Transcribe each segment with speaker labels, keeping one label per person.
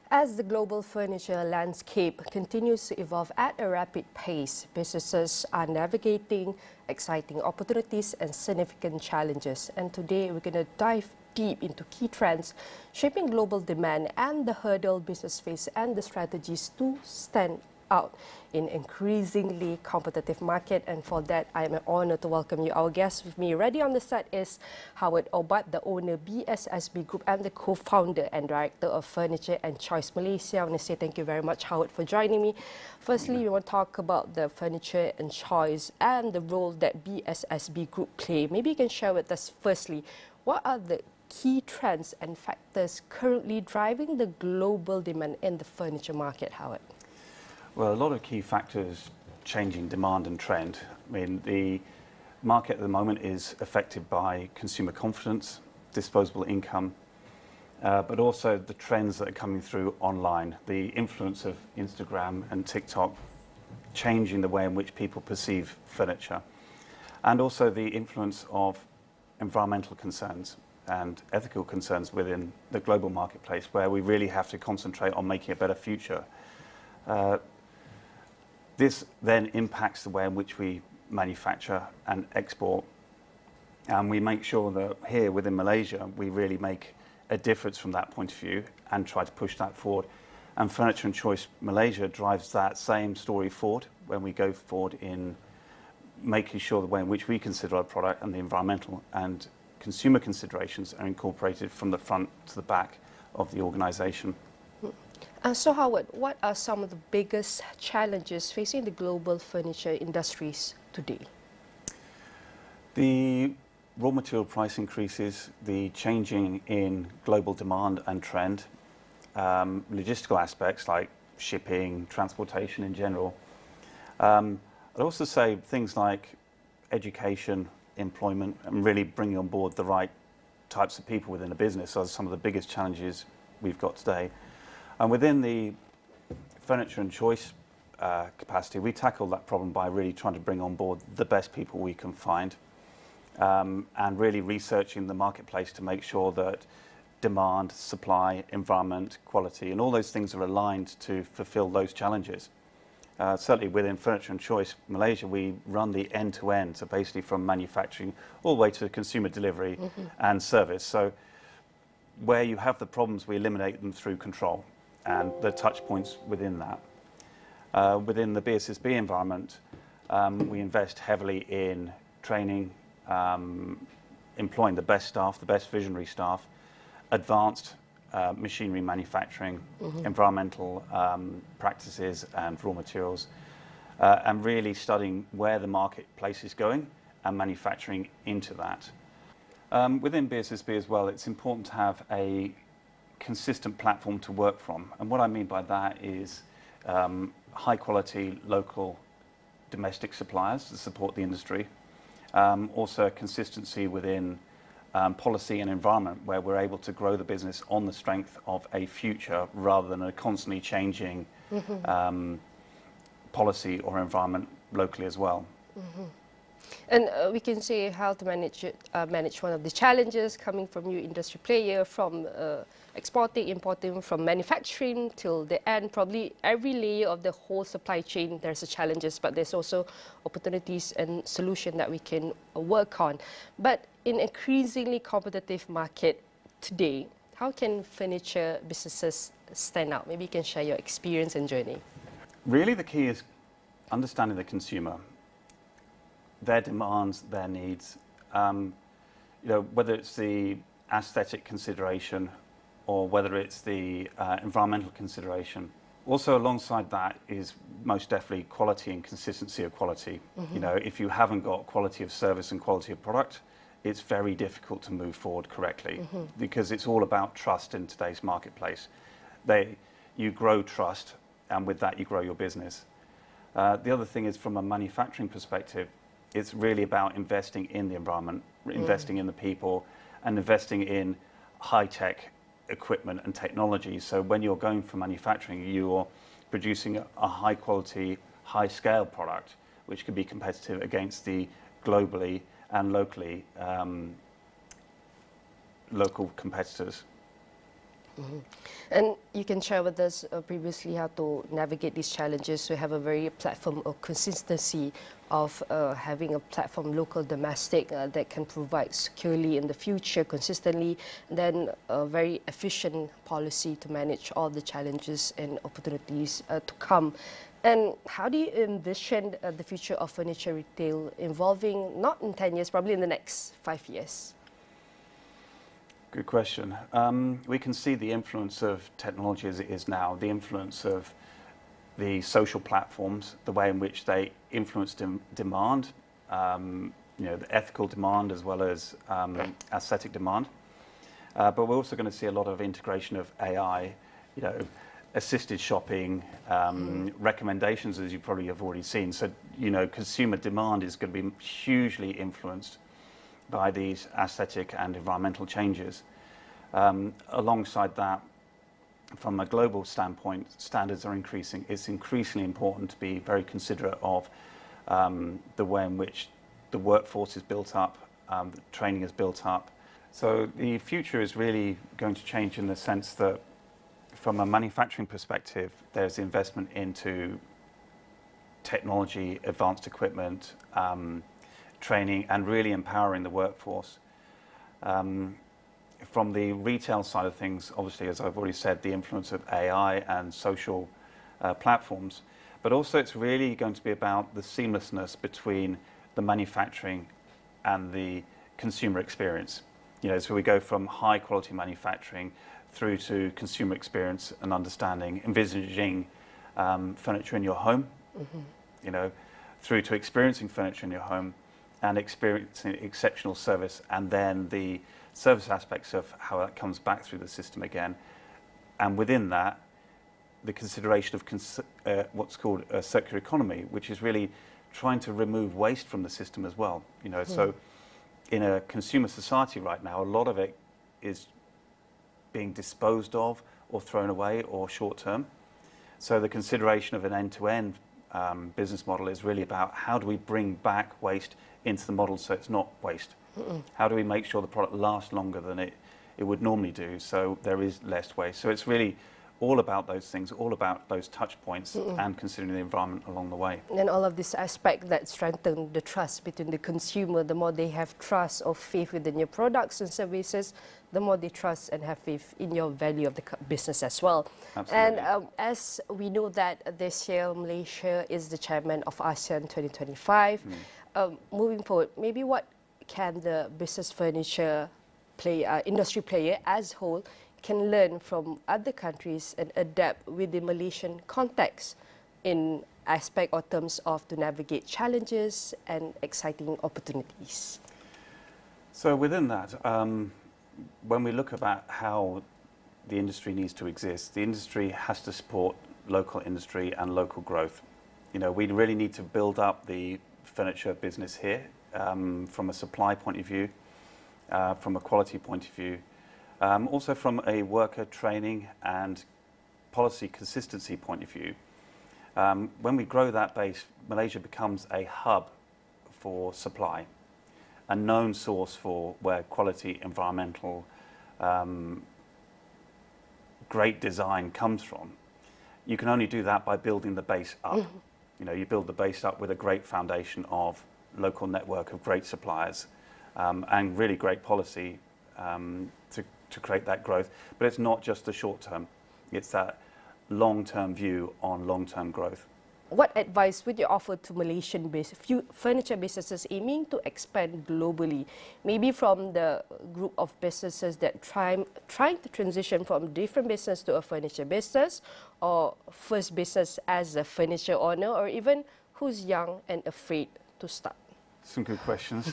Speaker 1: As the global furniture landscape continues to evolve at a rapid pace, businesses are navigating exciting opportunities and significant challenges. And today we're going to dive deep into key trends shaping global demand and the hurdle business face and the strategies to stand out in increasingly competitive market. And for that, I am honored to welcome you. Our guest with me ready on the set is Howard Obbard, the owner BSSB Group and the co-founder and director of Furniture and Choice Malaysia. I want to say thank you very much, Howard, for joining me. Firstly, we want to talk about the Furniture and Choice and the role that BSSB Group play. Maybe you can share with us firstly, what are the key trends and factors currently driving the global demand in the furniture market, Howard?
Speaker 2: Well, a lot of key factors changing demand and trend. I mean, the market at the moment is affected by consumer confidence, disposable income, but also the trends that are coming through online, the influence of Instagram and TikTok changing the way in which people perceive furniture, and also the influence of environmental concerns and ethical concerns within the global marketplace, where we really have to concentrate on making a better future. This then impacts the way in which we manufacture and export. And we make sure that here within Malaysia, we really make a difference from that point of view and try to push that forward. And Furniture and Choice Malaysia drives that same story forward when we go forward in making sure the way in which we consider our product and the environmental and consumer considerations are incorporated from the front to the back of the organisation.
Speaker 1: So Howard, what are some of the biggest challenges facing the global furniture industries today?
Speaker 2: The raw material price increases, the changing in global demand and trend, logistical aspects like shipping, transportation in general. I'd also say things like education, employment, and really bringing on board the right types of people within a business are some of the biggest challenges we've got today. And within the Furniture and Choice capacity, we tackle that problem by really trying to bring on board the best people we can find and really researching the marketplace to make sure that demand, supply, environment, quality, and all those things are aligned to fulfill those challenges. Certainly within Furniture and Choice Malaysia, we run the end-to-end, so basically from manufacturing all the way to consumer delivery and service. So where you have the problems, we eliminate them through control and the touch points within that. Within the BSSB environment, we invest heavily in training, employing the best staff, the best visionary staff, advanced machinery manufacturing, environmental practices and raw materials, and really studying where the marketplace is going and manufacturing into that. Within BSSB as well, it's important to have a consistent platform to work from. And what I mean by that is high quality local domestic suppliers to support the industry. Also consistency within policy and environment, where we're able to grow the business on the strength of a future rather than a constantly changing policy or environment locally as well.
Speaker 1: And we can say how to manage one of the challenges coming from new industry player, from exporting, importing, from manufacturing till the end. Probably every layer of the whole supply chain, there's a challenges, but there's also opportunities and solution that we can work on. But in increasingly competitive market today, how can furniture businesses stand out? Maybe you can share your experience and journey.
Speaker 2: Really, the key is understanding the consumer, their demands, their needs. Whether it's the aesthetic consideration or whether it's the environmental consideration. Also, alongside that is most definitely quality and consistency of quality. If you haven't got quality of service and quality of product, it's very difficult to move forward correctly because it's all about trust in today's marketplace. You grow trust, and with that you grow your business. The other thing is, from a manufacturing perspective, it's really about investing in the environment, investing in the people, and investing in high-tech equipment and technology. So when you're going for manufacturing, you're producing a high-quality, high-scale product, which could be competitive against the globally and locally local competitors.
Speaker 1: Mm-hmm. And you can share with us previously how to navigate these challenges. We have a very platform of consistency of having a platform local domestic that can provide securely in the future consistently, then a very efficient policy to manage all the challenges and opportunities to come. And how do you envision the future of furniture retail evolving, not in 10 years, probably in the next 5 years?
Speaker 2: Good question. We can see the influence of technology as it is now, the influence of the social platforms, the way in which they influence demand, the ethical demand as well as aesthetic demand. But we're also going to see a lot of integration of AI, assisted shopping, recommendations, as you probably have already seen. So, consumer demand is going to be hugely influenced by these aesthetic and environmental changes. Alongside that, from a global standpoint, standards are increasing. It's increasingly important to be very considerate of the way in which the workforce is built up, the training is built up. So the future is really going to change in the sense that from a manufacturing perspective, there's investment into technology, advanced equipment, training, and really empowering the workforce. From the retail side of things, obviously, as I've already said, the influence of AI and social platforms, but also it's really going to be about the seamlessness between the manufacturing and the consumer experience. So we go from high quality manufacturing through to consumer experience and understanding, envisaging furniture in your home, through to experiencing furniture in your home and experiencing exceptional service, and then the service aspects of how that comes back through the system again. And within that, the consideration of what's called a circular economy, which is really trying to remove waste from the system as well. So in a consumer society right now, a lot of it is being disposed of or thrown away or short term. So the consideration of an end-to-end business model is really about how do we bring back waste into the model so it's not waste? How do we make sure the product lasts longer than it would normally do so there is less waste? So it's really all about those things, all about those touch points and considering the environment along the way.
Speaker 1: And all of this aspect that strengthen the trust between the consumer, the more they have trust or faith within your products and services, the more they trust and have faith in your value of the business as well.
Speaker 2: Absolutely.
Speaker 1: And as we know that this year Malaysia is the chairman of ASEAN 2025, moving forward, maybe what can the business furniture industry player as a whole can learn from other countries and adapt with the Malaysian context in aspect or terms of to navigate challenges and exciting opportunities?
Speaker 2: So within that, when we look about how the industry needs to exist, the industry has to support local industry and local growth. We really need to build up the furniture business here from a supply point of view, from a quality point of view, also from a worker training and policy consistency point of view. When we grow that base, Malaysia becomes a hub for supply, a known source for where quality, environmental, great design comes from. You can only do that by building the base up. You build the base up with a great foundation of local network of great suppliers and really great policy to create that growth. But it's not just the short term, it's that long-term view on long-term growth.
Speaker 1: What advice would you offer to Malaysian furniture businesses aiming to expand globally? Maybe from the group of businesses that trying to transition from different business to a furniture business, or first business as a furniture owner, or even who's young and afraid to start?
Speaker 2: Some good questions.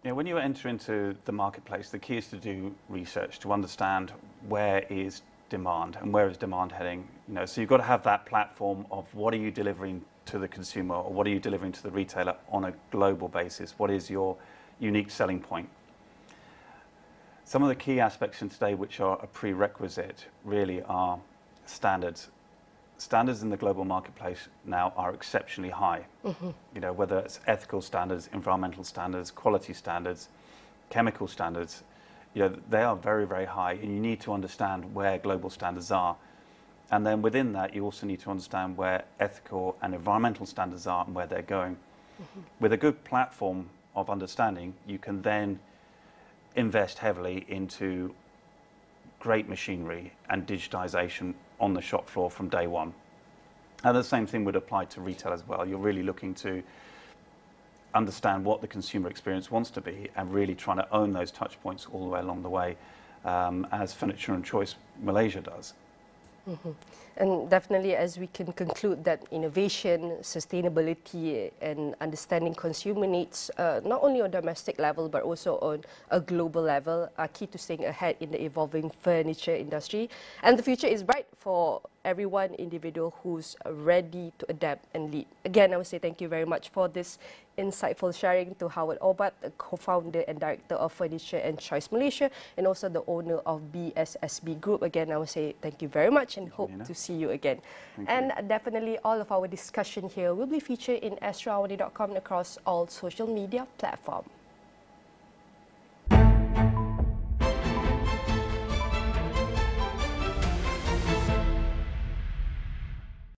Speaker 2: When you enter into the marketplace, the key is to do research, to understand where is demand and where is demand heading. So you've got to have that platform of what are you delivering to the consumer or what are you delivering to the retailer on a global basis? What is your unique selling point? Some of the key aspects in today which are a prerequisite really are standards. standards in the global marketplace now are exceptionally high. You know, whether it's ethical standards, environmental standards, quality standards, chemical standards, you know, they are very, very high, and you need to understand where global standards are. And then within that, you also need to understand where ethical and environmental standards are and where they're going. With a good platform of understanding, you can then invest heavily into great machinery and digitization on the shop floor from day one. And the same thing would apply to retail as well. You're really looking to understand what the consumer experience wants to be and really trying to own those touch points all the way along the way, as Furniture and Choice Malaysia does.
Speaker 1: And definitely, as we can conclude that innovation, sustainability and understanding consumer needs, not only on domestic level but also on a global level, are key to staying ahead in the evolving furniture industry. And the future is bright for everyone individual who's ready to adapt and lead. Again, I would say thank you very much for this insightful sharing to Howard Obbard, the co-founder and director of Furniture and Choice Malaysia, and also the owner of BSSB Group. Again, I would say thank you very much and hope to see you again. And definitely all of our discussion here will be featured in AstroAwani.com across all social media platforms.